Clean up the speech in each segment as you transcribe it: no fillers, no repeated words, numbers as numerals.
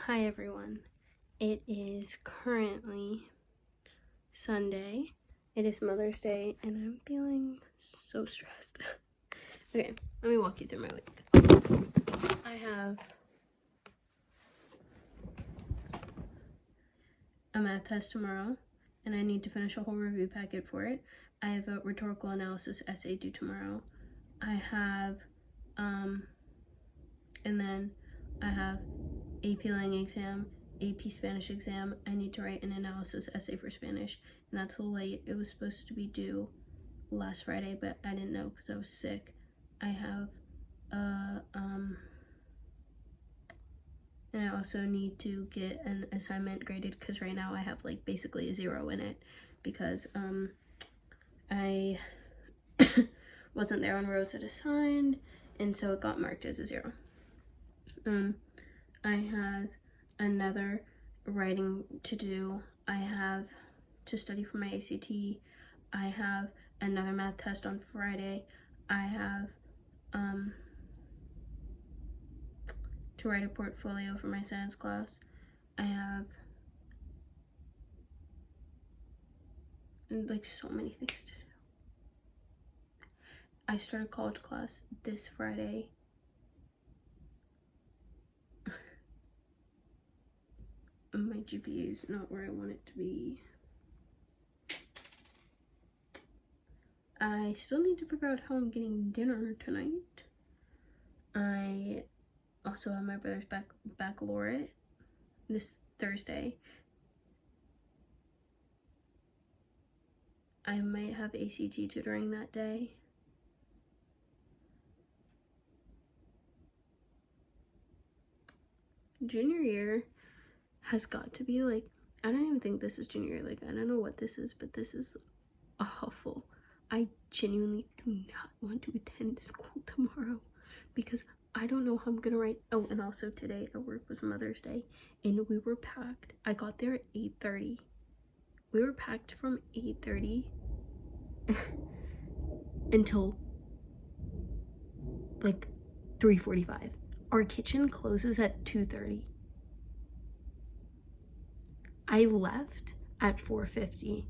Hi everyone. It is currently Sunday. It is Mother's Day and I'm feeling so stressed. Okay, let me walk you through my week. I have a math test tomorrow and I need to finish a whole review packet for it. I have a rhetorical analysis essay due tomorrow. I have and then I have AP Lang exam, AP Spanish exam. I need to write an analysis essay for Spanish, and that's a little late. It was supposed to be due last Friday, but I didn't know because I was sick. I have and I also need to get an assignment graded because right now I have like basically a 0 in it because I wasn't there when Rose had assigned, and so it got marked as a 0. I have another writing to do. I have to study for my ACT. I have another math test on Friday. I have to write a portfolio for my science class. I have like so many things to do. I started college class this Friday. My GPA is not where I want it to be. I still need to figure out how I'm getting dinner tonight. I also have my brother's baccalaureate this Thursday. I might have ACT tutoring that day. Junior year has got to be like, I don't even think this is junior year. Like, I don't know what this is, but this is awful. I genuinely do not want to attend school tomorrow because I don't know how I'm gonna write. Oh, and also today at work was Mother's Day and we were packed. I got there at 8:30. We were packed from 8:30 until like 3:45. Our kitchen closes at 2:30. I left at 4:50.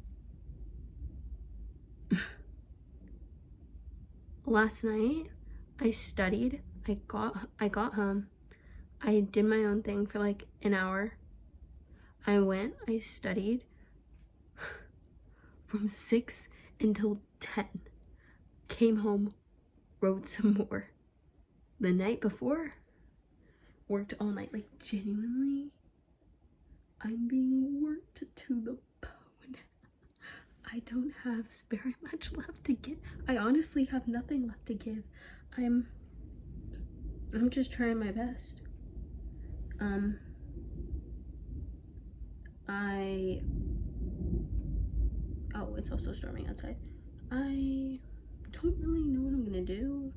Last night I studied. I got home. I did my own thing for like an hour. I studied from 6 until 10. Came home, wrote some more. The night before, worked all night. Like, genuinely, I'm being worked to the bone. I don't have very much left to give. I honestly have nothing left to give. I'm just trying my best. Oh, it's also storming outside. I don't really know what I'm gonna do.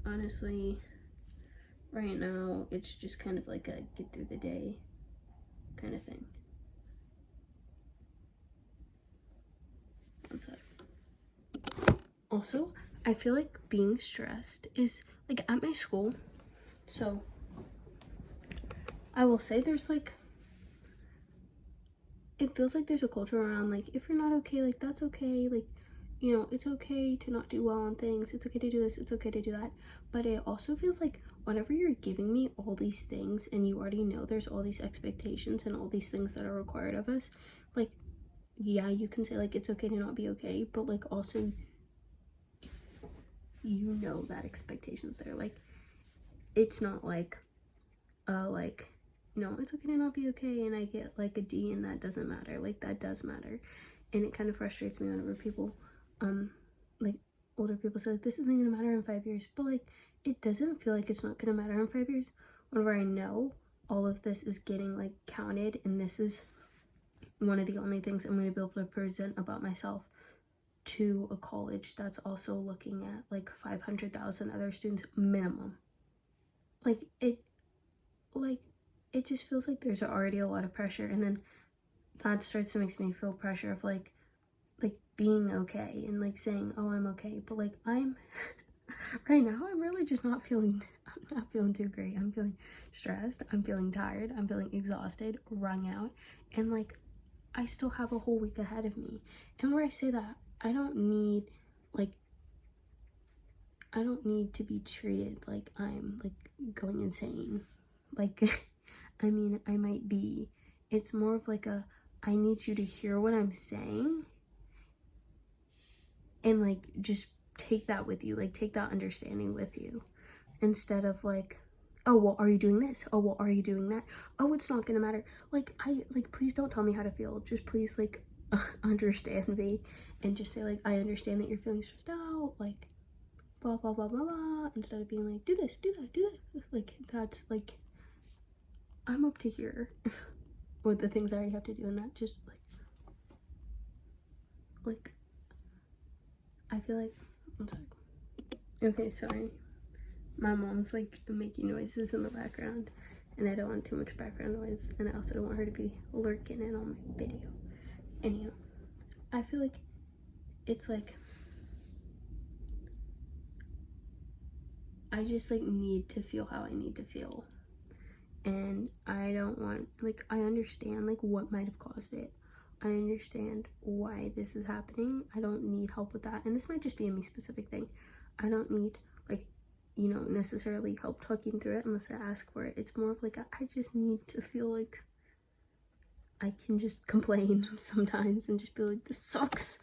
Honestly, right now it's just kind of like a get through the day kind of thing. Outside. Also, I feel like being stressed is like at my school. So I will say there's like, it feels like there's a culture around like, if you're not okay, like that's okay, like, you know, it's okay to not do well on things, it's okay to do this, it's okay to do that. But it also feels like whenever you're giving me all these things and you already know there's all these expectations and all these things that are required of us, like, yeah, you can say like it's okay to not be okay, but like also you know that expectations there. Like, it's not like no, it's okay to not be okay and I get like a D and that doesn't matter. Like, that does matter. And it kind of frustrates me whenever people like older people say like, this isn't gonna matter in 5 years, but like it doesn't feel like it's not gonna matter in 5 years whenever I know all of this is getting like counted and this is one of the only things I'm going to be able to present about myself to a college that's also looking at like 500,000 other students minimum. Like it just feels like there's already a lot of pressure, and then that starts to make me feel pressure of like being okay and like saying, oh, I'm okay, but like I'm right now I'm really just not feeling I'm not feeling too great. I'm feeling stressed. I'm feeling tired. I'm feeling exhausted, wrung out. And like, I still have a whole week ahead of me. And where I say that, I don't need to be treated like I'm like going insane. Like, I mean, I might be. It's more of like I need you to hear what I'm saying and like just take that with you, like take that understanding with you, instead of like, oh well, are you doing this? Oh well, are you doing that? Oh, it's not gonna matter. Like, please don't tell me how to feel. Just please like understand me, and just say like, I understand that you're feeling stressed out, like blah blah blah blah blah, instead of being like, do this, do that, do that. Like, that's like, I'm up to here with the things I already have to do, and that just like I feel like, I'm sorry. Okay, sorry. My mom's like making noises in the background, and I don't want too much background noise, and I also don't want her to be lurking in on my video. Anyhow, I feel like it's like I just like need to feel how I need to feel, and I don't want, like, I understand like what might have caused it. I understand why this is happening. I don't need help with that, and this might just be a me specific thing. I don't need like, you know, necessarily help talking through it unless I ask for it. It's more of like I just need to feel like I can just complain sometimes and just be like, this sucks,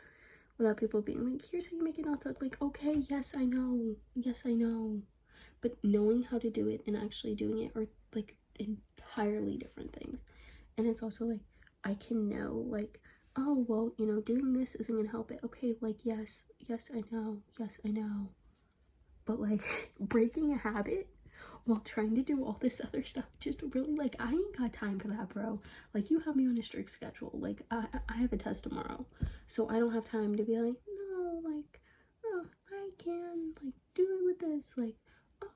without people being like, here's how you make it not suck. Like, okay, yes I know, but knowing how to do it and actually doing it are like entirely different things. And it's also like, I can know like, oh well, you know, doing this isn't gonna help it. Okay, like, yes I know, but like breaking a habit while trying to do all this other stuff, just really, like, I ain't got time for that, bro. Like, you have me on a strict schedule. Like, I have a test tomorrow, so I don't have time to be like, no, like, oh, I can like do it with this, like,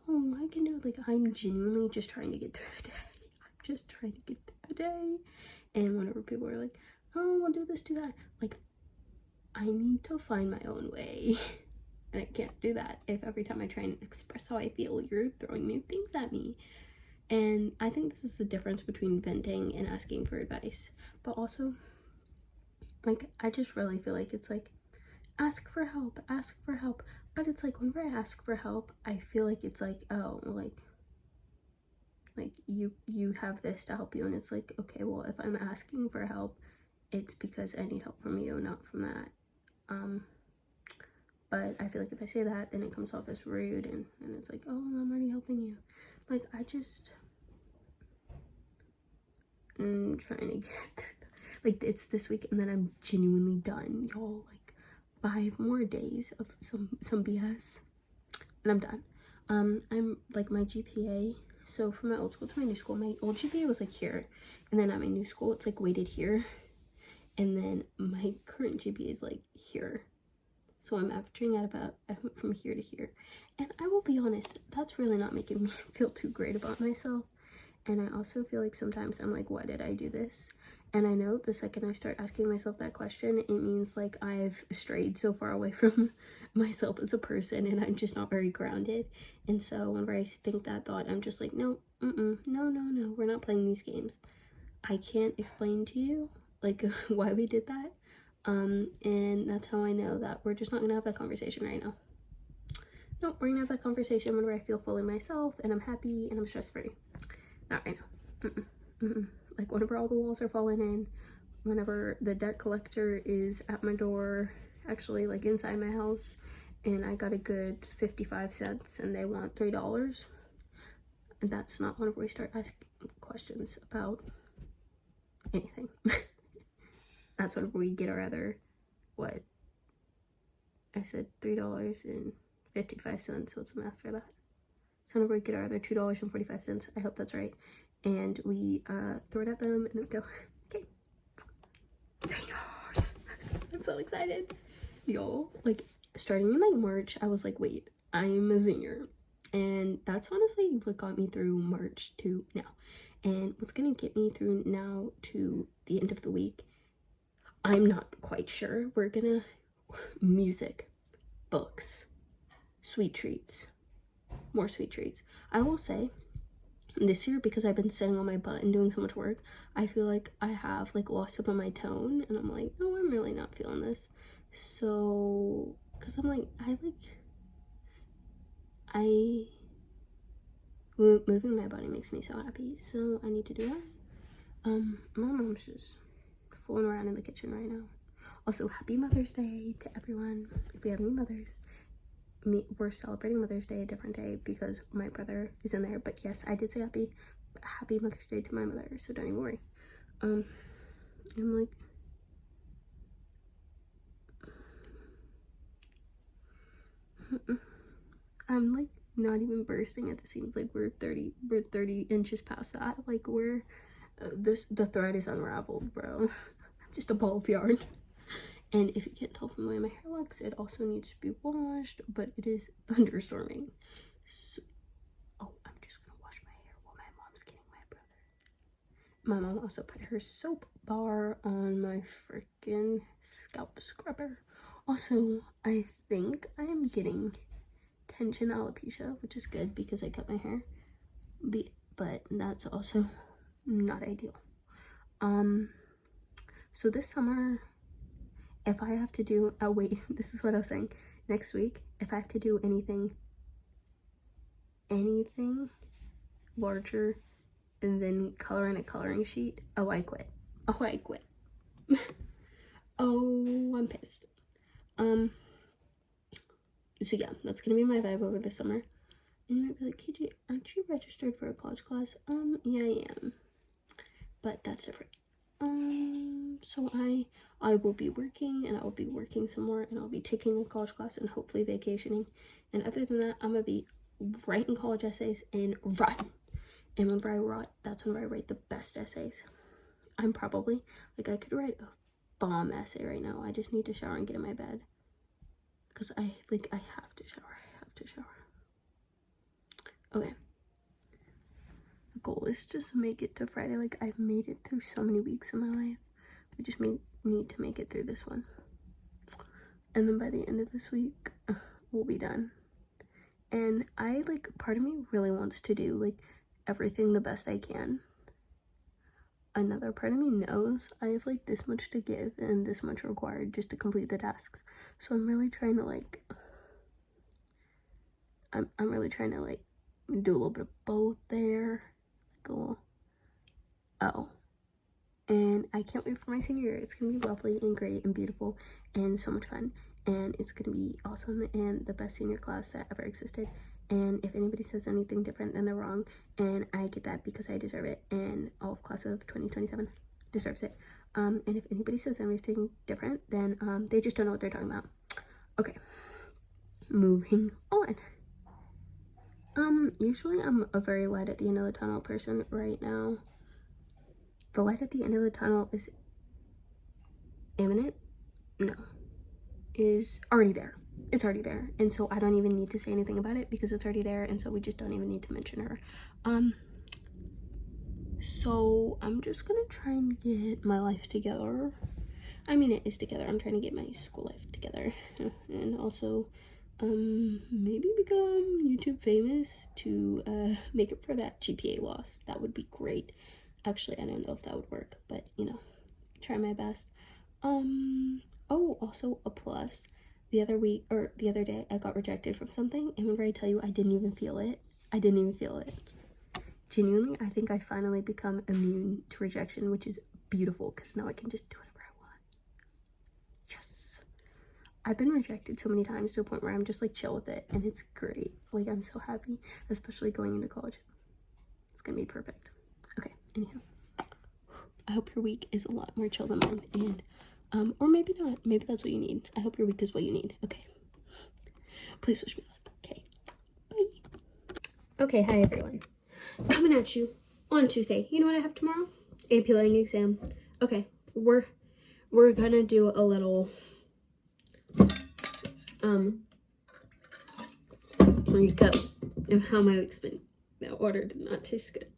oh, I can do it. Like, I'm genuinely just trying to get through the day. I'm just trying to get through the day. And whenever people are like, oh, we'll do this, do that, like, I need to find my own way. And I can't do that if every time I try and express how I feel, you're throwing new things at me. And I think this is the difference between venting and asking for advice. But also, like, I just really feel like it's like, ask for help. But it's like, whenever I ask for help, I feel like it's like, oh, like you have this to help you. And it's like, okay, well, if I'm asking for help, it's because I need help from you, not from that. But I feel like if I say that, then it comes off as rude, and it's like, oh, I'm already helping you. Like, I just, I'm trying to get, like, it's this week, and then I'm genuinely done, y'all. Like, 5 more days of some BS, and I'm done. I'm, like, my GPA, so from my old school to my new school, my old GPA was, like, here, and then at my new school, it's, like, weighted here, and then my current GPA is, like, here. So I'm averaging at about, I went from here to here. And I will be honest, that's really not making me feel too great about myself. And I also feel like sometimes I'm like, why did I do this? And I know the second I start asking myself that question, it means like I've strayed so far away from myself as a person, and I'm just not very grounded. And so whenever I think that thought, I'm just like, no, no, we're not playing these games. I can't explain to you like why we did that. And that's how I know that we're just not gonna have that conversation right now. No, we're gonna have that conversation whenever I feel fully myself and I'm happy and I'm stress-free. Not right now. Like, whenever all the walls are falling in, whenever the debt collector is at my door, actually like inside my house, and I got a good 55 cents and they want $3, and that's not whenever we start asking questions about anything. That's whenever we get our other, what, I said $3.55. What's the math for that? So whenever we get our other $2.45, I hope that's right, and we throw it at them, and then we go, okay, seniors. I'm so excited, y'all. Like, starting in like March, I was like, wait, I'm a senior, and that's honestly what got me through March to now. And what's gonna get me through now to the end of the week, I'm not quite sure. We're gonna music, books, sweet treats, more sweet treats. I will say, this year, because I've been sitting on my butt and doing so much work, I feel like I have like lost some of my tone, and I'm like, oh, I'm really not feeling this. So, because I'm like, moving my body makes me so happy, so I need to do that. My mom's just fooling around in the kitchen right now. Also, happy Mother's Day to everyone. If we have any mothers, we're celebrating Mother's Day a different day because my brother is in there. But yes, I did say happy Mother's Day to my mother, so don't even worry. I'm like, I'm like not even bursting at the seams. Like we're 30 inches past that. Like the thread is unraveled, bro. I'm just a ball of yarn. And if you can't tell from the way my hair looks, it also needs to be washed, but it is thunderstorming. So, oh, I'm just gonna wash my hair while my mom's getting my brother. My mom also put her soap bar on my freaking scalp scrubber. Also, I think I am getting tension alopecia, which is good because I cut my hair. But that's also not ideal. So this summer, if I have to do, oh wait, this is what I was saying. Next week, if I have to do anything larger than color in a coloring sheet, oh, I quit. Oh, I'm pissed. So yeah, that's gonna be my vibe over the summer. And you might be like, KJ, aren't you registered for a college class? Yeah, I am. But that's different. So I will be working, and I will be working some more, and I'll be taking a college class and hopefully vacationing. And other than that, I'm gonna be writing college essays and run. And whenever I write, that's whenever I write the best essays. I'm probably, like, I could write a bomb essay right now. I just need to shower and get in my bed. Because I have to shower. Okay. The goal is just make it to Friday. Like, I've made it through so many weeks in my life. We just need to make it through this one. And then by the end of this week, we'll be done. And part of me really wants to do, like, everything the best I can. Another part of me knows I have, like, this much to give and this much required just to complete the tasks. So I'm really trying to, like, I'm really trying to, like, do a little bit of both there. Cool. Oh. And I can't wait for my senior year. It's gonna be lovely and great and beautiful and so much fun. And it's gonna be awesome and the best senior class that ever existed. And if anybody says anything different, then they're wrong. And I get that because I deserve it. And all of class of 2027 deserves it. And if anybody says anything different, then they just don't know what they're talking about. Okay. Moving on. Usually I'm a very light at the end of the tunnel person. Right now, the light at the end of the tunnel is imminent. No, is already there. It's already there, and so I don't even need to say anything about it because it's already there, and so we just don't even need to mention her. So I'm just gonna try and get my life together. I mean, it is together. I'm trying to get my school life together, and also maybe become YouTube famous to make up for that GPA loss. That would be great. Actually, I don't know if that would work, but you know, try my best. Oh, also a plus. The other day, I got rejected from something, and whenever I tell you I didn't even feel it. Genuinely, I think I finally become immune to rejection, which is beautiful because now I can just do whatever I want. Yes. I've been rejected so many times to a point where I'm just like chill with it, and it's great. Like, I'm so happy, especially going into college. It's gonna be perfect. Okay, anyhow, I hope your week is a lot more chill than mine, and or maybe not. Maybe that's what you need. I hope your week is what you need. Okay. Please wish me luck. Okay. Bye. Okay, hi everyone. Coming at you on Tuesday. You know what I have tomorrow? AP Lang exam. Okay, we're gonna do a little recap of how my week's been. That water did not taste good.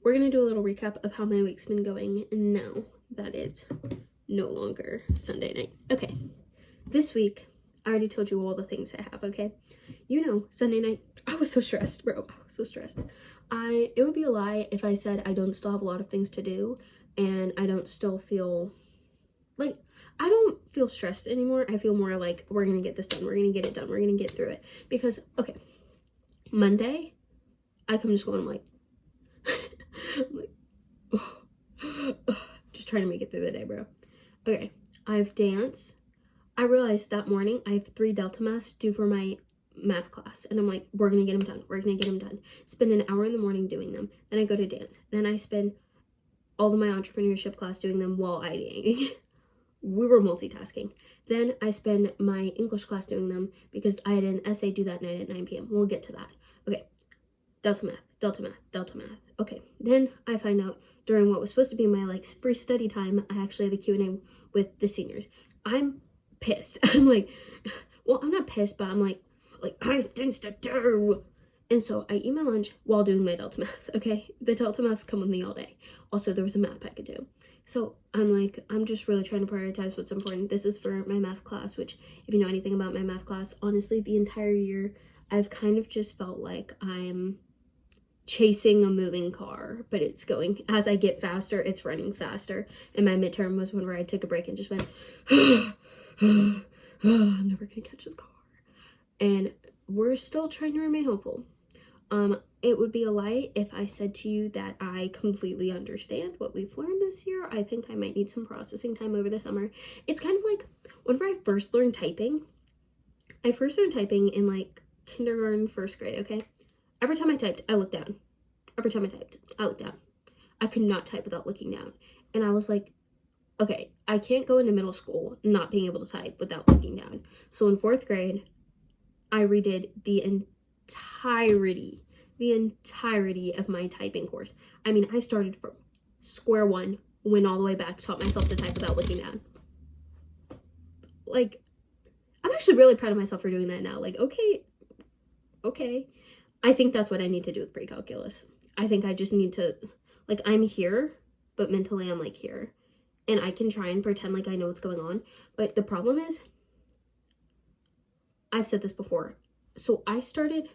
We're gonna do a little recap of how my week's been going now that it's no longer Sunday night. Okay, this week I already told you all the things I have, okay? You know, Sunday night, I was so stressed, bro. I was so stressed. It would be a lie if I said I don't still have a lot of things to do and I don't still feel like, I don't feel stressed anymore. I feel more like, we're gonna get this done. We're gonna get it done. We're gonna get through it. Because, okay, Monday, I come to school and I'm like, just trying to make it through the day, bro. Okay, I have dance. I realized that morning I have 3 Delta Maths due for my math class. And I'm like, we're gonna get them done. We're gonna get them done. Spend an hour in the morning doing them. Then I go to dance. Then I spend all of my entrepreneurship class doing them while IDing. We were multitasking. Then I spend my English class doing them because I had an essay due that night at 9 p.m. We'll get to that. Okay, Delta Math, Delta Math, Delta Math. Okay, then I find out during what was supposed to be my like free study time, I actually have a Q&A with the seniors. I'm pissed. I'm like, well, I'm not pissed, but I'm like I have things to do. And so I eat my lunch while doing my Delta Maths, okay? The Delta Maths come with me all day. Also, there was a math packet too. So I'm like, I'm just really trying to prioritize what's important. This is for my math class, which if you know anything about my math class, honestly, the entire year, I've kind of just felt like I'm chasing a moving car, but it's going, as I get faster, it's running faster. And my midterm was whenever I took a break and just went, I'm never gonna catch this car. And we're still trying to remain hopeful. It would be a lie if I said to you that I completely understand what we've learned this year. I think I might need some processing time over the summer. It's kind of like whenever I first learned typing, I first learned typing in like kindergarten, first grade, okay? Every time I typed, I looked down. Every time I typed, I looked down. I could not type without looking down. And I was like, okay, I can't go into middle school not being able to type without looking down. So in 4th grade, I redid the entirety of my typing course. I mean, I started from square one, went all the way back, taught myself to type without looking down. Like, I'm actually really proud of myself for doing that now. Like, okay. I think that's what I need to do with pre-calculus. I think I just need to, like, I'm here, but mentally I'm like here. And I can try and pretend like I know what's going on. But the problem is, I've said this before. So I started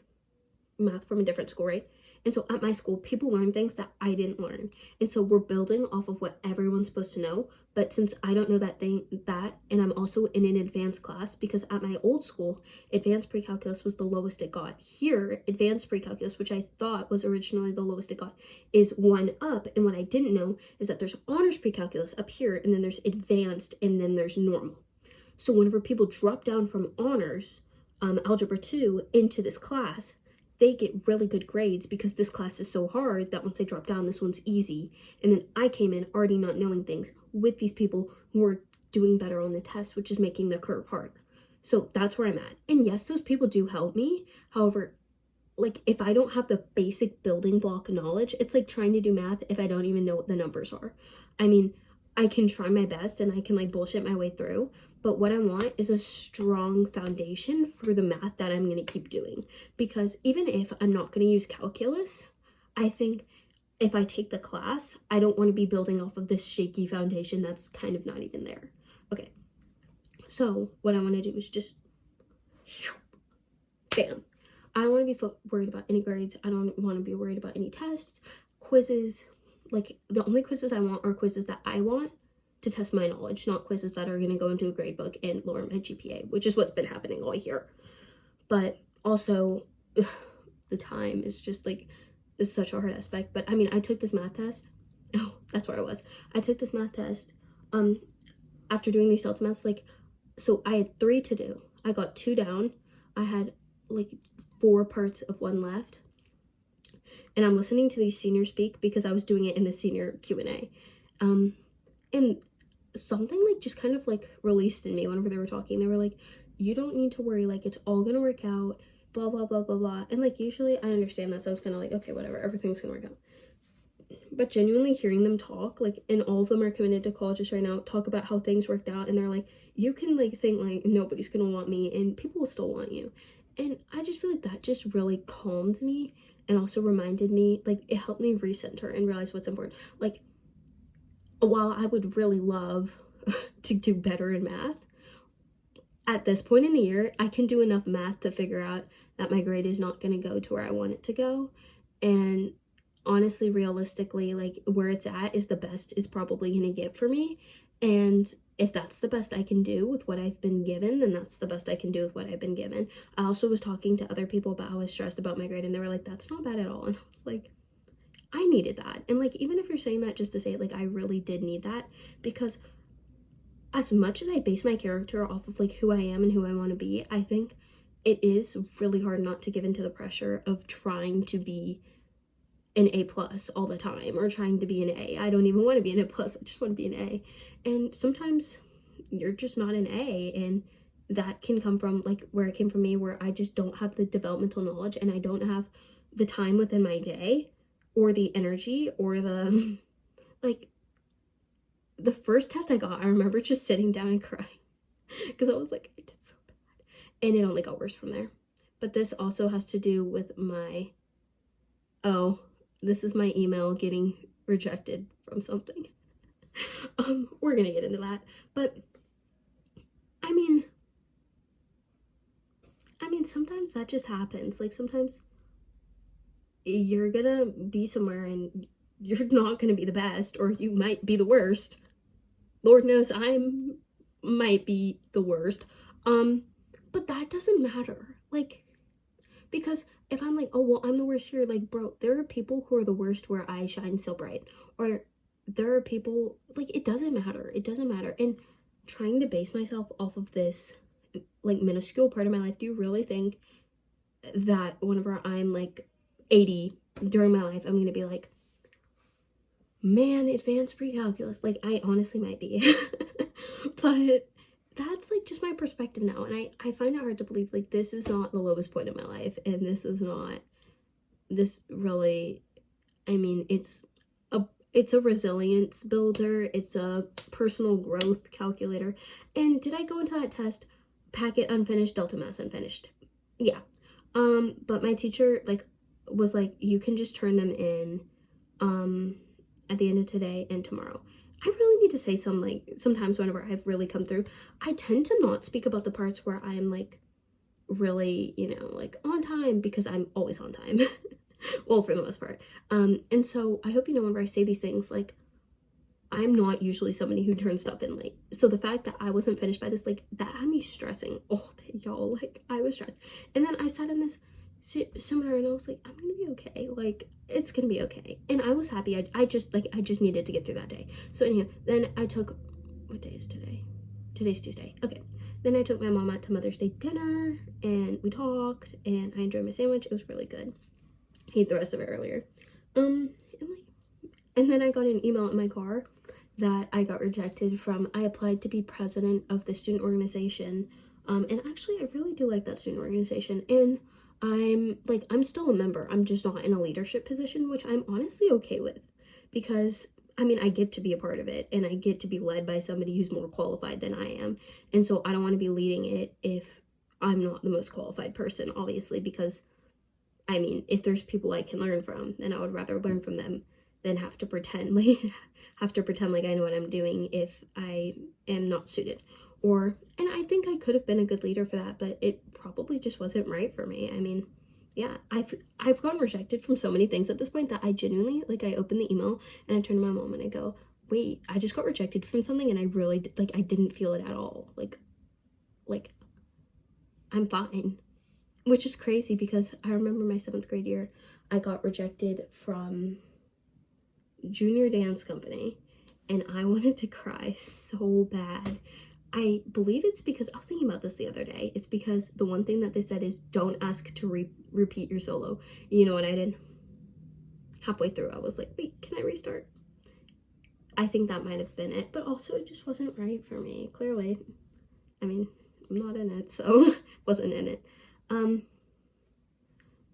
math from a different school, right? And so at my school, people learn things that I didn't learn. And so we're building off of what everyone's supposed to know. But since I don't know that, and I'm also in an advanced class, because at my old school, advanced pre-calculus was the lowest it got. Here, advanced pre-calculus, which I thought was originally the lowest it got, is 1 up. And what I didn't know is that there's honors pre-calculus up here, and then there's advanced, and then there's normal. So whenever people drop down from honors, algebra 2 into this class, they get really good grades because this class is so hard that once they drop down, this one's easy. And then I came in already not knowing things with these people who are doing better on the test, which is making the curve harder. So that's where I'm at. And yes, those people do help me. However, like if I don't have the basic building block knowledge, it's like trying to do math if I don't even know what the numbers are. I mean, I can try my best and I can like bullshit my way through, but what I want is a strong foundation for the math that I'm going to keep doing. Because even if I'm not going to use calculus, I think if I take the class, I don't want to be building off of this shaky foundation that's kind of not even there. Okay, so what I want to do is just, bam. I don't want to be worried about any grades. I don't want to be worried about any tests, quizzes. Like, the only quizzes I want are quizzes that I want to test my knowledge, not quizzes that are going to go into a grade book and lower my GPA, which is what's been happening all year. But also, the time is just like, is such a hard aspect. But I mean, I took this math test. Oh, that's where I was. I took this math test after doing these Delta Maths. Like, so I had 3 to do. I got 2 down. I had like 4 parts of 1 left. And I'm listening to these seniors speak because I was doing it in the senior Q&A. And something like just kind of like released in me whenever they were talking. They were like, you don't need to worry, like it's all gonna work out, blah, blah, blah, blah, blah. And like usually I understand that sounds kind of like, okay, whatever, everything's gonna work out. But genuinely hearing them talk, like, and all of them are committed to colleges right now, talk about how things worked out, and they're like, you can like think like nobody's gonna want me and people will still want you. And I just feel like that just really calmed me and also reminded me, like it helped me recenter and realize what's important. Like, while I would really love to do better in math, at this point in the year, I can do enough math to figure out that my grade is not going to go to where I want it to go. And honestly, realistically, like where it's at is the best it's probably going to get for me. And if that's the best I can do with what I've been given, then that's the best I can do with what I've been given. I also was talking to other people about how I was stressed about my grade, and they were like, that's not bad at all. And I was like, I needed that. And like, even if you're saying that just to say it, like, I really did need that, because as much as I base my character off of like who I am and who I want to be, I think it is really hard not to give into the pressure of trying to be an A plus all the time, or trying to be an A. I don't even want to be an A plus, I just want to be an A. And sometimes you're just not an A, and that can come from like where it came from me, where I just don't have the developmental knowledge, and I don't have the time within my day or the energy or the like. The first test I got, I remember just sitting down and crying because I was like, I did so bad. And it only got worse from there. But this also has to do with my, oh, this is my email getting rejected from something. We're gonna get into that. But I mean, sometimes that just happens. Like, sometimes you're gonna be somewhere and you're not gonna be the best, or you might be the worst. Lord knows I might be the worst. But that doesn't matter. Like, because if I'm like, oh, well, I'm the worst here, like, bro, there are people who are the worst where I shine so bright. Or there are people, like, it doesn't matter. It doesn't matter. And trying to base myself off of this, like, minuscule part of my life, do you really think that whenever I'm, like, 80 during my life, I'm going to be like, man, advanced pre-calculus? Like, I honestly might be. But that's like just my perspective now, and I find it hard to believe like this is not the lowest point in my life, and this is not, this really, I mean, it's a resilience builder, it's a personal growth calculator. And did I go into that test packet unfinished, delta mass unfinished? Yeah. But my teacher like was like, you can just turn them in at the end of today and tomorrow. I really need to say sometimes whenever I've really come through, I tend to not speak about the parts where I'm like really, like on time, because I'm always on time. Well, for the most part. And so I hope whenever I say these things, like, I'm not usually somebody who turns stuff in late. So the fact that I wasn't finished by this, like, that had me stressing all day, y'all. Like, I was stressed. And then I sat in this seminar and I was like, I'm gonna be okay. Like, it's gonna be okay. And I was happy. I just needed to get through that day. So anyhow, then I took, what day is today? Today's Tuesday. Okay. Then I took my mom out to Mother's Day dinner and we talked and I enjoyed my sandwich. It was really good. I ate the rest of it earlier. And then I got an email in my car that I got rejected from. I applied to be president of the student organization. And actually I really do like that student organization. And I'm still a member. I'm just not in a leadership position, which I'm honestly okay with, because I get to be a part of it and I get to be led by somebody who's more qualified than I am. And so I don't want to be leading it if I'm not the most qualified person, obviously, because if there's people I can learn from, then I would rather learn from them than have to pretend like I know what I'm doing if I am not suited. And I think I could have been a good leader for that, but it probably just wasn't right for me. Yeah, I've gotten rejected from so many things at this point that I genuinely, like, I open the email and I turn to my mom and I go, wait, I just got rejected from something and I really, I didn't feel it at all. Like, I'm fine. Which is crazy because I remember my 7th grade year, I got rejected from junior dance company and I wanted to cry so bad. I believe it's because, I was thinking about this the other day, it's because the one thing that they said is don't ask to repeat your solo. You know what I did? Halfway through, I was like, wait, can I restart? I think that might have been it, but also it just wasn't right for me, clearly. I'm not in it, so wasn't in it.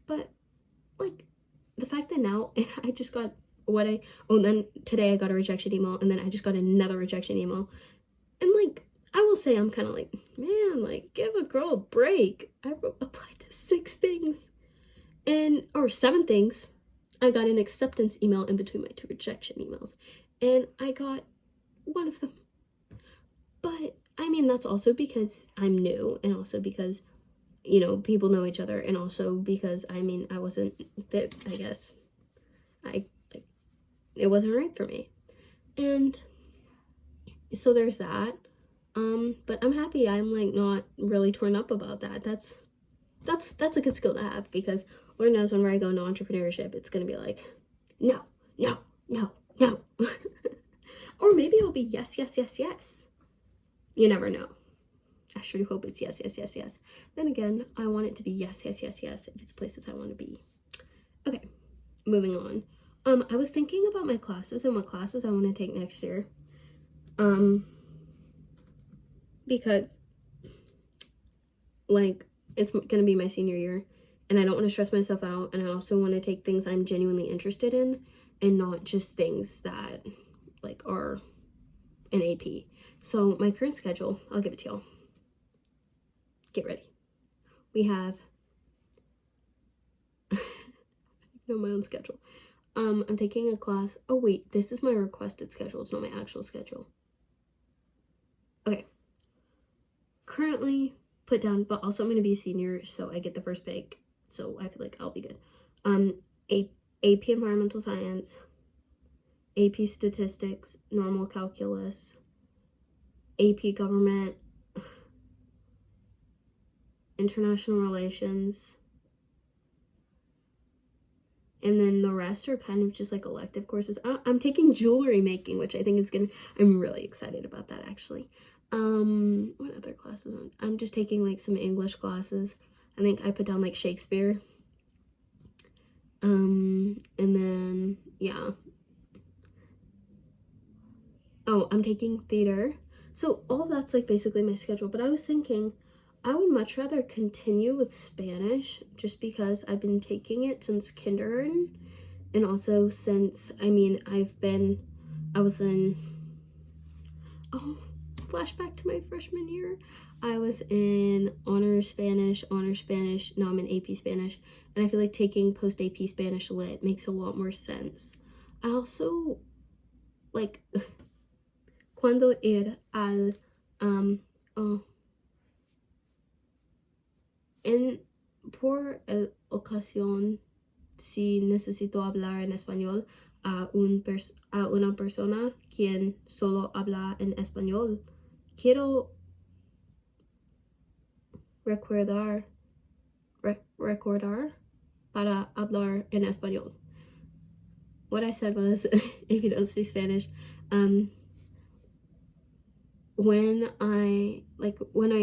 But like the fact that now I just got then today I got a rejection email and then I just got another rejection email. And like, I will say I'm kind of like, man, like, give a girl a break. I applied to 6 things or 7 things. I got an acceptance email in between my 2 rejection emails and I got one of them. But I mean, that's also because I'm new, and also because, you know, people know each other, and also because, I mean, I wasn't that, I guess, I, like, it wasn't right for me. And so there's that. But I'm happy I'm, like, not really torn up about that. That's a good skill to have, because Lord knows whenever I go into entrepreneurship, it's gonna be like, no, no, no, no. Or maybe it'll be yes, yes, yes, yes. You never know. I sure do hope it's yes, yes, yes, yes. Then again, I want it to be yes, yes, yes, yes if it's places I want to be. Okay, moving on. I was thinking about my classes and what classes I want to take next year. Because, like, it's gonna be my senior year, and I don't want to stress myself out, and I also want to take things I'm genuinely interested in, and not just things that, like, are an AP. So my current schedule, I'll give it to y'all. Get ready. We have know my own schedule. I'm taking a class. Oh wait, this is my requested schedule. It's not my actual schedule. Okay. Currently put down, but also I'm gonna be a senior, so I get the first pick. So I feel like I'll be good. AP Environmental Science, AP Statistics, Normal Calculus, AP Government, International Relations, and then the rest are kind of just like elective courses. I'm taking jewelry making, which I think is I'm really excited about that, actually. What other classes? I'm just taking like some English classes. I think I put down like Shakespeare. And then, yeah. Oh, I'm taking theater. So all of that's like basically my schedule, but I was thinking I would much rather continue with Spanish, just because I've been taking it since kindergarten, and also since, I mean, I was in, oh, flashback to my freshman year. I was in honors Spanish, now I'm in AP Spanish, and I feel like taking post AP Spanish lit makes a lot more sense. I also, like, cuando ir al, en, por el ocasión, si necesito hablar en español a una persona quien solo habla en español, quiero recordar para hablar en español. What I said was, if you don't speak Spanish, when I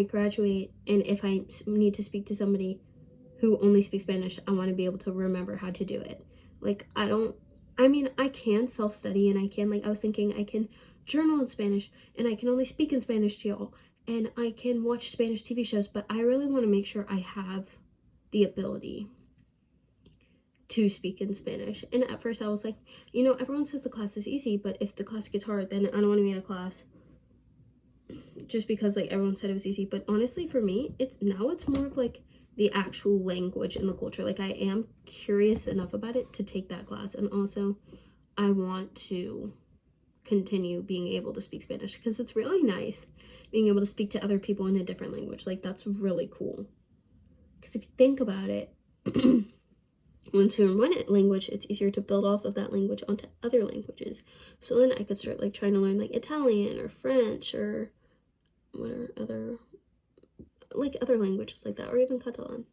graduate, and if I need to speak to somebody who only speaks Spanish, I want to be able to remember how to do it. Like, I can self-study, and I was thinking I can journal in Spanish, and I can only speak in Spanish to y'all, and I can watch Spanish TV shows, but I really want to make sure I have the ability to speak in Spanish. And at first I was like, everyone says the class is easy, but if the class gets hard, then I don't want to be in a class just because like everyone said it was easy. But honestly, for me, it's more of like the actual language and the culture. Like, I am curious enough about it to take that class, and also I want to continue being able to speak Spanish, because it's really nice being able to speak to other people in a different language. Like, that's really cool, because if you think about it, once you learn one language, it's easier to build off of that language onto other languages. So then I could start like trying to learn like Italian or French, or what are other languages like that, or even Catalan.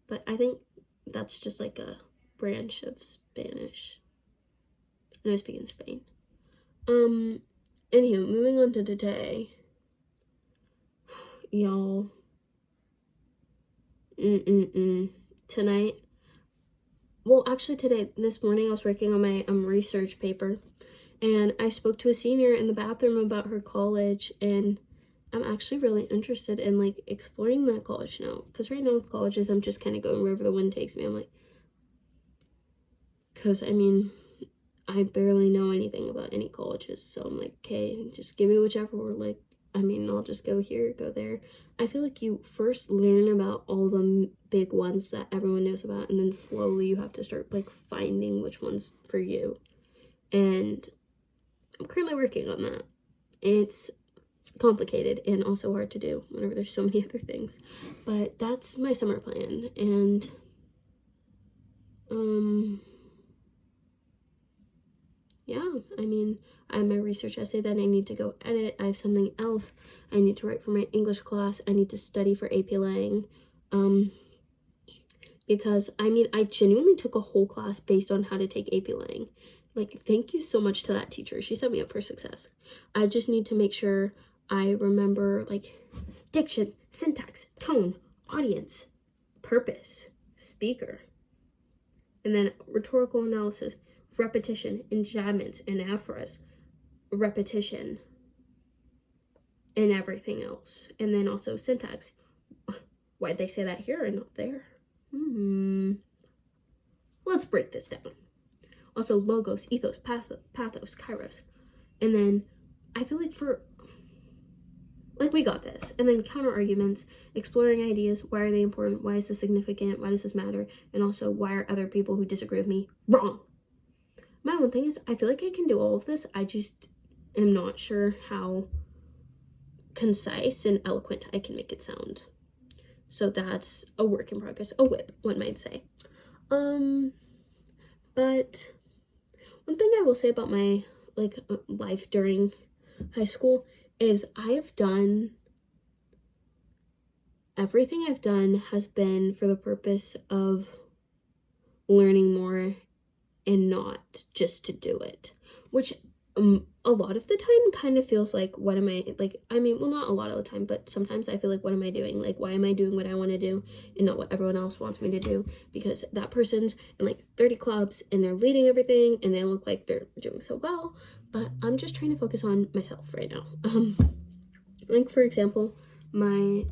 But I think that's just like a branch of Spanish, and I speak in Spain. Anywho, moving on to today, y'all. Tonight, well, actually this morning I was working on my research paper, and I spoke to a senior in the bathroom about her college, and I'm actually really interested in like exploring that college now, because right now with colleges I'm just kind of going wherever the wind takes me. I'm like, because I barely know anything about any colleges, so I'm like, okay, just give me whichever, or like, I'll just go here, go there. I feel like you first learn about all the big ones that everyone knows about, and then slowly you have to start like finding which one's for you. And I'm currently working on that. It's complicated and also hard to do whenever there's so many other things. But that's my summer plan. And yeah, I mean, I have my research essay that I need to go edit. I have something else I need to write for my English class. I need to study for AP Lang. Because I mean, I genuinely took a whole class based on how to take AP Lang. Like, thank you so much to that teacher. She set me up for success. I just need to make sure I remember, like, diction, syntax, tone, audience, purpose, speaker, and then rhetorical analysis, repetition, enjambments, anaphoras, repetition, and everything else. And then also syntax. Why'd they say that here and not there? Let's break this down. Also, logos, ethos, pathos, kairos. And then I feel like we got this. And then counter arguments, exploring ideas. Why are they important? Why is this significant? Why does this matter? And also, why are other people who disagree with me wrong? My one thing is, I feel like I can do all of this. I just am not sure how concise and eloquent I can make it sound. So that's a work in progress. A whip, one might say. But one thing I will say about my life during high school is everything I've done has been for the purpose of learning more and not just to do it, which a lot of the time kind of feels like, what am I, like, I mean, well, not a lot of the time, but sometimes I feel like, what am I doing? Like, why am I doing what I want to do and not what everyone else wants me to do? Because that person's in like 30 clubs and they're leading everything and they look like they're doing so well, but I'm just trying to focus on myself right now. Like, for example, my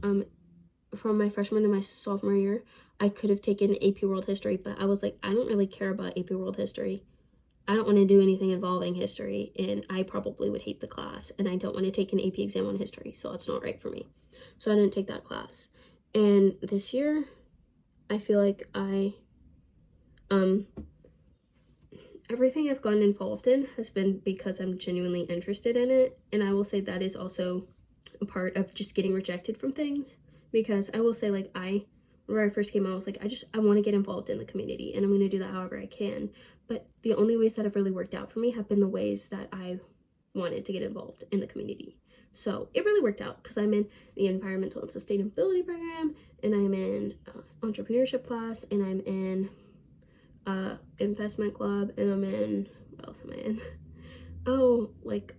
from my freshman to my sophomore year, I could have taken AP World History, but I was like, I don't really care about AP World History. I don't want to do anything involving history, and I probably would hate the class, and I don't want to take an AP exam on history, so that's not right for me. So I didn't take that class. And this year, I feel like everything I've gotten involved in has been because I'm genuinely interested in it, and I will say that is also a part of just getting rejected from things, because I will say, like, whenever I first came out, I was like, I want to get involved in the community, and I'm going to do that however I can. But the only ways that have really worked out for me have been the ways that I wanted to get involved in the community. So it really worked out because I'm in the environmental and sustainability program, and I'm in entrepreneurship class, and I'm in investment club, and I'm in, what else am I in? Oh, like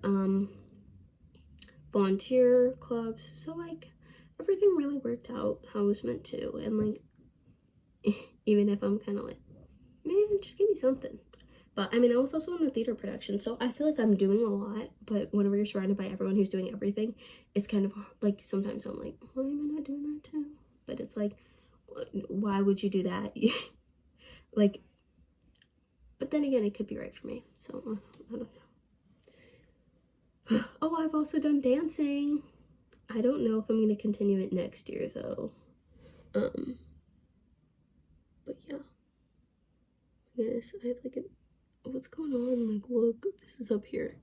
volunteer clubs. So like everything really worked out how it was meant to, and like even if I'm kind of like, man, just give me something. But I mean, I was also in the theater production, so I feel like I'm doing a lot, but whenever you're surrounded by everyone who's doing everything, it's kind of like, sometimes I'm like, why am I not doing that too? But it's like, why would you do that? Like, but then again, it could be right for me, so I don't know. Oh, I've also done dancing. I don't know if I'm going to continue it next year, though. But yeah. Goodness, I have like what's going on? Like, look, this is up here.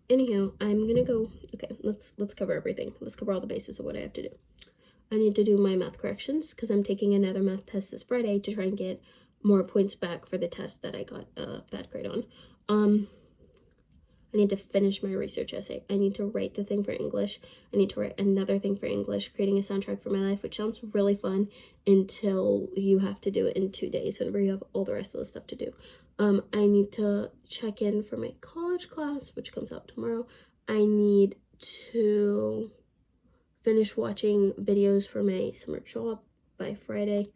Anyhow, I'm gonna go. Okay, let's cover everything. Let's cover all the bases of what I have to do. I need to do my math corrections because I'm taking another math test this Friday to try and get more points back for the test that I got a bad grade on. I need to finish my research essay. I need to write the thing for English. I need to write another thing for English, creating a soundtrack for my life, which sounds really fun until you have to do it in 2 days whenever you have all the rest of the stuff to do. I need to check in for my college class, which comes out tomorrow. I need to finish watching videos for my summer job by Friday.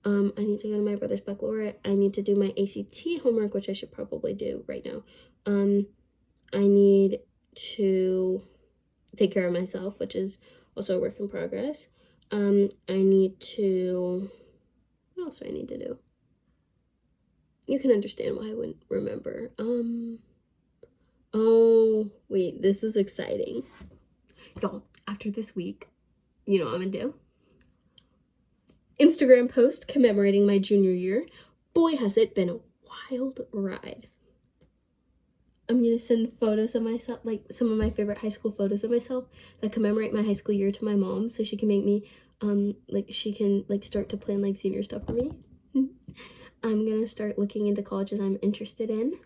I need to go to my brother's baccalaureate. I need to do my ACT homework, which I should probably do right now. I need to take care of myself, which is also a work in progress. I need to, what else do I need to do? You can understand why I wouldn't remember. Oh, wait, this is exciting. Y'all, after this week, you know what I'm gonna do? Instagram post commemorating my junior year. Boy, has it been a wild ride. I'm gonna send photos of myself, like some of my favorite high school photos of myself that commemorate my high school year to my mom, so she can make me, like she can like start to plan like senior stuff for me. I'm gonna start looking into colleges I'm interested in.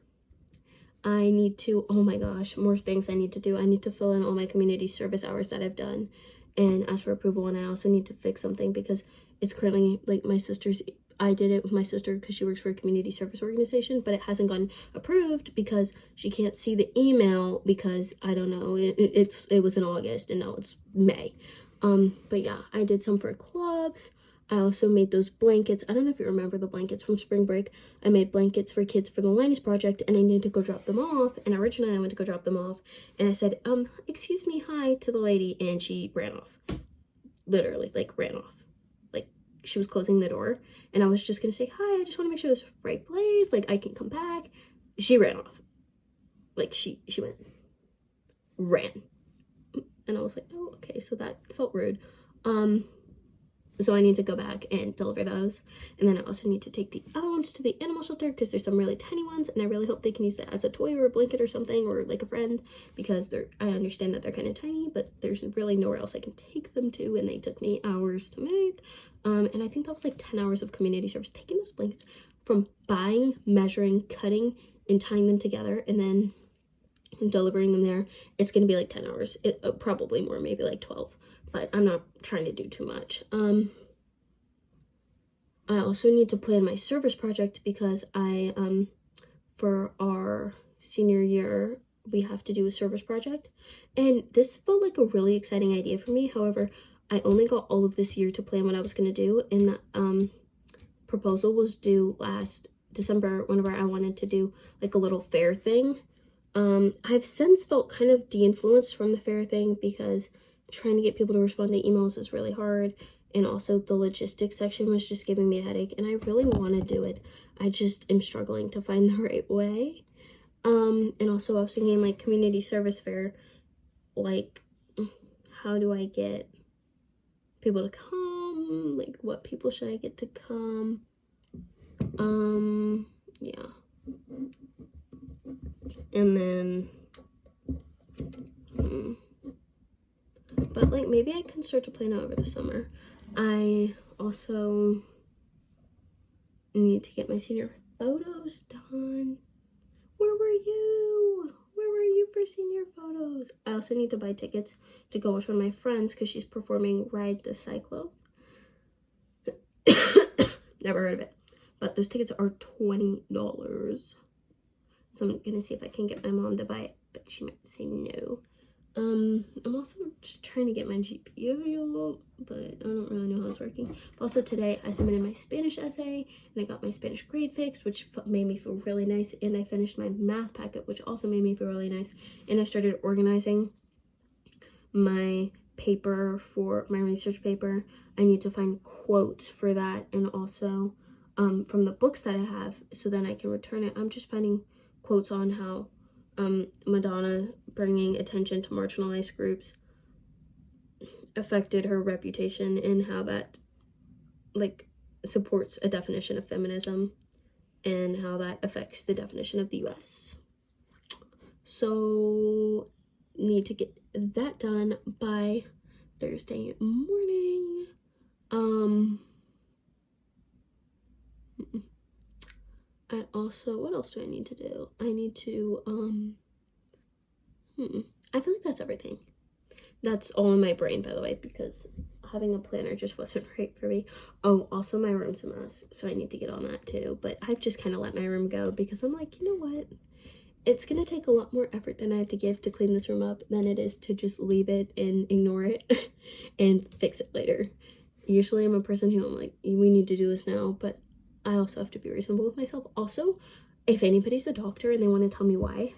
I need to, oh my gosh, more things I need to do. I need to fill in all my community service hours that I've done and ask for approval. And I also need to fix something because it's currently like my sister's, I did it with my sister because she works for a community service organization, but it hasn't gotten approved because she can't see the email because I don't know, it was in August and now it's May. But yeah, I did some for clubs. I also made those blankets. I don't know if you remember the blankets from spring break. I made blankets for kids for the Linus Project and I needed to go drop them off. And originally I went to go drop them off and I said, excuse me, hi to the lady. And she ran off. Literally, like ran off. Like she was closing the door and I was just going to say, hi, I just want to make sure it's the right place. Like I can come back. She ran off. Like she ran. And I was like, oh, okay. So that felt rude. So I need to go back and deliver those. And then I also need to take the other ones to the animal shelter because there's some really tiny ones and I really hope they can use that as a toy or a blanket or something or like a friend because I understand that they're kind of tiny, but there's really nowhere else I can take them to and they took me hours to make. And I think that was like 10 hours of community service, taking those blankets from buying, measuring, cutting, and tying them together and then delivering them there. It's going to be like 10 hours, probably more, maybe like 12. But I'm not trying to do too much. I also need to plan my service project because for our senior year, we have to do a service project. And this felt like a really exciting idea for me. However, I only got all of this year to plan what I was going to do. And the proposal was due last December whenever I wanted to do like a little fair thing. I've since felt kind of de-influenced from the fair thing because trying to get people to respond to emails is really hard, and also the logistics section was just giving me a headache and I really want to do it. I just am struggling to find the right way. And also I was thinking like community service fair, like how do I get people to come, like what people should I get to come? Yeah, and then but like maybe I can start to plan out over the summer. I also need to get my senior photos done. Where were you? Where were you for senior photos? I also need to buy tickets to go watch one of my friends because she's performing Ride the Cyclone. Never heard of it. But those tickets are $20. So I'm gonna see if I can get my mom to buy it, but she might say no. I'm also just trying to get my GPA, but I don't really know how it's working. But also today I submitted my Spanish essay and I got my Spanish grade fixed, which made me feel really nice. And I finished my math packet, which also made me feel really nice. And I started organizing my paper for my research paper. I need to find quotes for that and also from the books that I have so then I can return it. I'm just finding quotes on how Madonna bringing attention to marginalized groups affected her reputation and how that like supports a definition of feminism and how that affects the definition of the US. So need to get that done by Thursday morning. I also, what else do I need to do? I need to, I feel like that's everything. That's all in my brain, by the way, because having a planner just wasn't right for me. Oh, also my room's a mess, so I need to get on that too. But I've just kind of let my room go because I'm like, you know what? It's going to take a lot more effort than I have to give to clean this room up than it is to just leave it and ignore it and fix it later. Usually I'm a person who I'm like, we need to do this now, but I also have to be reasonable with myself. Also, if anybody's a doctor and they want to tell me why.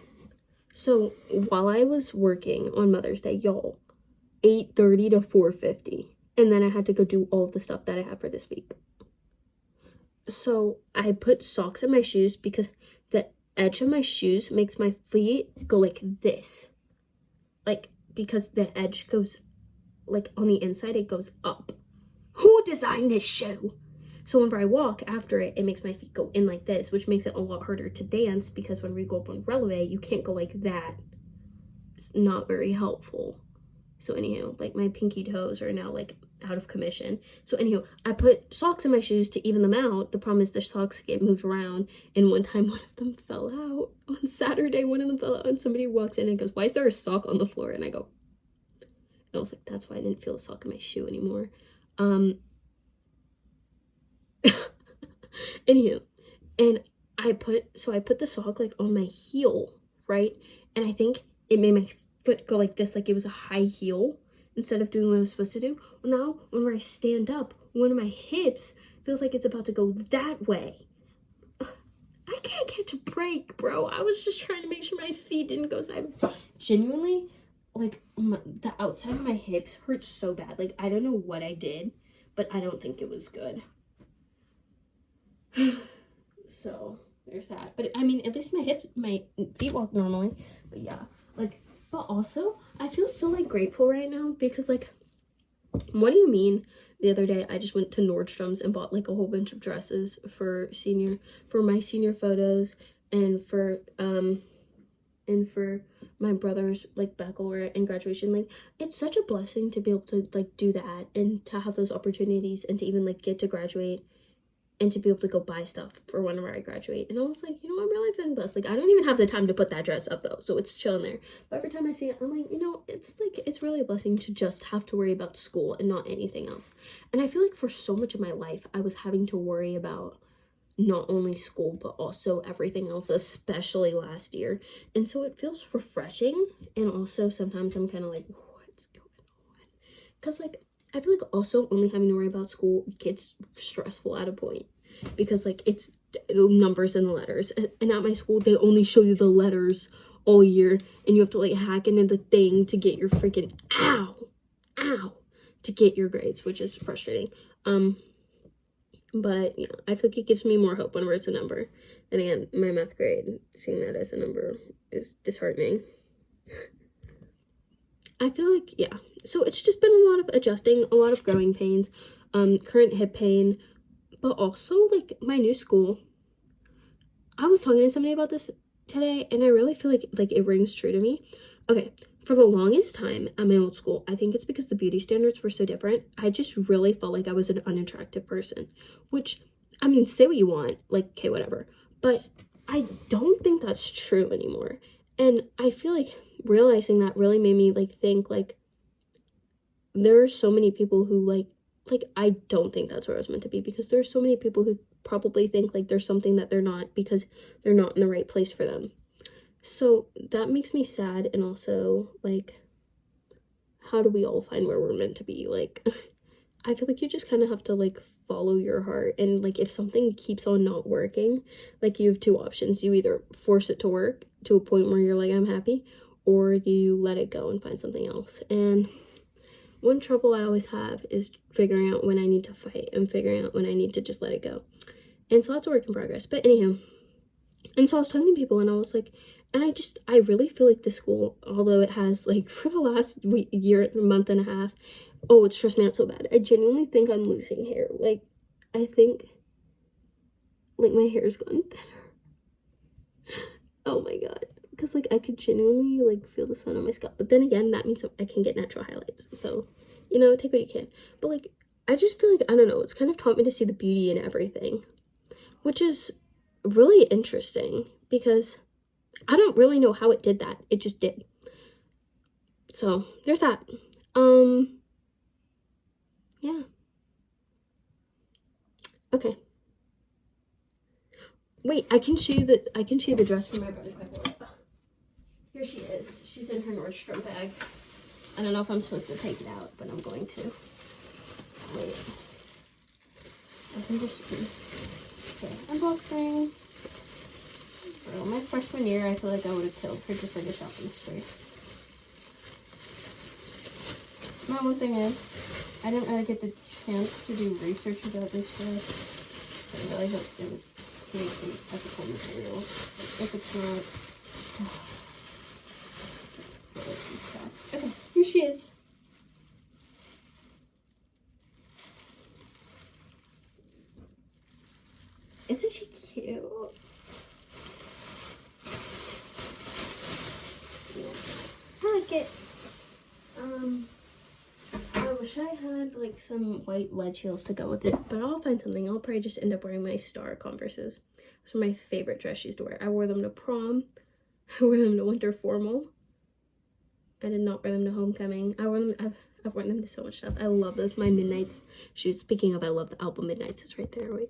So while I was working on Mother's Day, y'all, 8:30 to 4:50. And then I had to go do all of the stuff that I have for this week. So I put socks in my shoes because the edge of my shoes makes my feet go like this. Like, because the edge goes, like, on the inside, it goes up. Who designed this shoe? So whenever I walk after it, it makes my feet go in like this, which makes it a lot harder to dance, because when we go up on releve, you can't go like that. It's not very helpful. So anyhow, like my pinky toes are now like out of commission. So anyhow, I put socks in my shoes to even them out. The problem is the socks get moved around, and one time one of them fell out. On Saturday, one of them fell out, and somebody walks in and goes, "Why is there a sock on the floor?" And I go, and I was like, that's why I didn't feel a sock in my shoe anymore. Anywho, and I put the sock like on my heel, right? And I think it made my foot go like this, like it was a high heel, instead of doing what I was supposed to do. Well, now whenever I stand up, one of my hips feels like it's about to go that way. I can't catch a break, bro. I was just trying to make sure my feet didn't go sideways. Genuinely, like the outside of my hips hurt so bad. Like I don't know what I did, but I don't think it was good. So there's that. But I mean, at least my feet walk normally. But yeah, like, but also I feel so like grateful right now, because like, what do you mean? The other day I just went to Nordstrom's and bought like a whole bunch of dresses for my senior photos, and for my brother's like baccalaureate and graduation. Like, it's such a blessing to be able to like do that, and to have those opportunities, and to even like get to graduate, and to be able to go buy stuff for whenever I graduate. And I was like, you know, I'm really feeling blessed. Like, I don't even have the time to put that dress up though, so it's chilling there. But every time I see it, I'm like, you know, it's like, it's really a blessing to just have to worry about school and not anything else. And I feel like for so much of my life, I was having to worry about not only school, but also everything else, especially last year. And so it feels refreshing. And also sometimes I'm kind of like, what's going on? Because like, I feel like also only having to worry about school gets stressful at a point, because like it's numbers and letters, and at my school they only show you the letters all year, and you have to like hack into the thing to get your freaking to get your grades, which is frustrating. But yeah, I feel like it gives me more hope whenever it's a number. And again, my math grade, seeing that as a number is disheartening. I feel like, yeah, so it's just been a lot of adjusting, a lot of growing pains, current hip pain, but also like my new school. I was talking to somebody about this today, and I really feel like it rings true to me. Okay, for the longest time at my old school, I think it's because the beauty standards were so different, I just really felt like I was an unattractive person, which, I mean, say what you want, like, okay, whatever, but I don't think that's true anymore. And I feel like realizing that really made me like think like there are so many people who like I don't think that's where I was meant to be, because there's so many people who probably think like there's something that they're not, because they're not in the right place for them. So that makes me sad. And also like, how do we all find where we're meant to be? Like I feel like you just kind of have to like follow your heart, and like if something keeps on not working, like you have two options. You either force it to work to a point where you're like, I'm happy, or you let it go and find something else. And one trouble I always have is figuring out when I need to fight and figuring out when I need to just let it go. And so that's a work in progress. But anyhow, and so I was talking to people, and I was like, and I really feel like this school, although it has like for the last year, month and a half, oh, it stressed me out so bad. I genuinely think I'm losing hair. Like, I think like my hair is gone thinner. Oh my god. Because like I could genuinely like feel the sun on my scalp. But then again, that means I can get natural highlights. So, you know, take what you can. But like, I just feel like, I don't know, it's kind of taught me to see the beauty in everything, which is really interesting, because I don't really know how it did that. It just did. So there's that. Yeah. Okay. Wait, I can show you the dress for my brother's baccalaureate. Here she is. She's in her Nordstrom bag. I don't know if I'm supposed to take it out, but I'm going to. Wait. I can just okay, unboxing. Bro, my freshman year, I feel like I would have killed for just like a shopping spree. My one thing is, I didn't really get the chance to do research about this dress, so I really hope it was made from ethical materials. If it's not, okay, here she is. Isn't she cute? I like it. I wish I had like some white wedge heels to go with it, but I'll find something. I'll probably just end up wearing my Star Converses. Those are my favorite dress she used to wear. I wore them to prom. I wore them to winter formal. I did not wear them to homecoming. I've worn them to so much stuff. I love those. My Midnights shoes. Speaking of, I love the album Midnights. It's right there. Wait.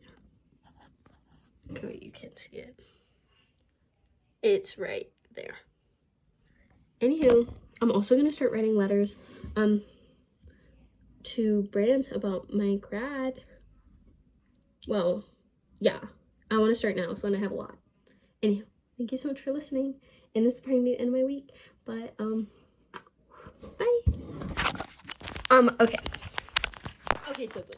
Okay, wait, you can't see it. It's right there. Anywho, I'm also gonna start writing letters to brands about my grad. Well, yeah, I want to start now, so I have a lot. Anyhow, thank you so much for listening, and this is probably the end of my week, but bye. Okay, so good.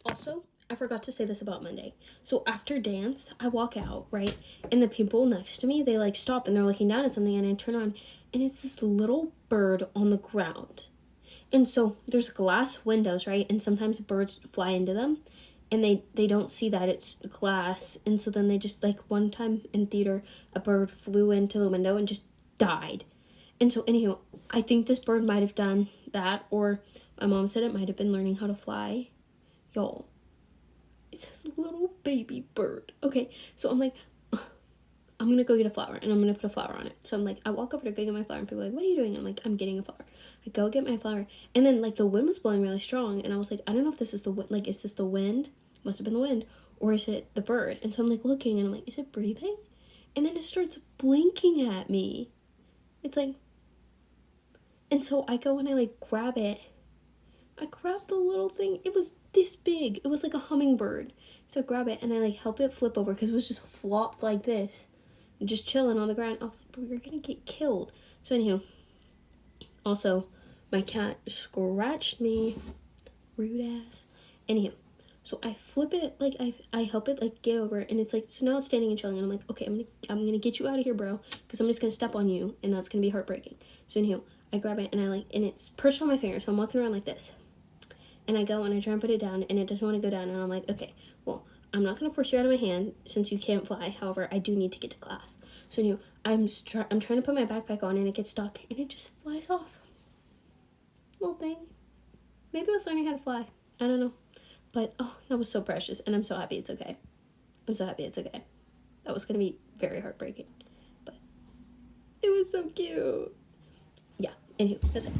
Also, I forgot to say this about Monday. So after dance, I walk out, right? And the people next to me, they like stop and they're looking down at something, and I turn on and it's this little bird on the ground. And so there's glass windows, right? And sometimes birds fly into them and they don't see that it's glass. And so then they just, like, one time in theater, a bird flew into the window and just died. And so anyhow, I think this bird might have done that, or my mom said it might have been learning how to fly. Y'all, it's this little baby bird. Okay, so I'm like, I'm gonna go get a flower and I'm gonna put a flower on it. So I'm like, I walk over to go get my flower and people are like, what are you doing? And I'm like, I'm getting a flower. I go get my flower, and then like the wind was blowing really strong, and I was like, I don't know if this is the wind. Like, is this the wind? Must have been the wind, or is it the bird? And so I'm like looking, and I'm like, is it breathing? And then it starts blinking at me. It's like, and so I go and I like grab it. I grab the little thing. It was this big. It was like a hummingbird. So I grab it and I like help it flip over because it was just flopped like this, just chilling on the ground. I was like, bro, you're gonna get killed. So anyhow, also my cat scratched me, rude ass. Anyhow, so I flip it, like I help it like get over, and it's like, so now it's standing and chilling, and I'm like, okay, I'm gonna get you out of here, bro, because I'm just gonna step on you, and that's gonna be heartbreaking. So anyhow, I grab it and I like, and it's perched on my finger, so I'm walking around like this, and I go and I try and put it down, and it doesn't want to go down, and I'm like, okay, well, I'm not gonna force you out of my hand since you can't fly. However, I do need to get to class. So anyhow, I'm trying to put my backpack on, and it gets stuck, and it just flies off. Little thing. Maybe I was learning how to fly. I don't know. But, oh, that was so precious. And I'm so happy it's okay. I'm so happy it's okay. That was going to be very heartbreaking. But it was so cute. Yeah. Anywho, that's it.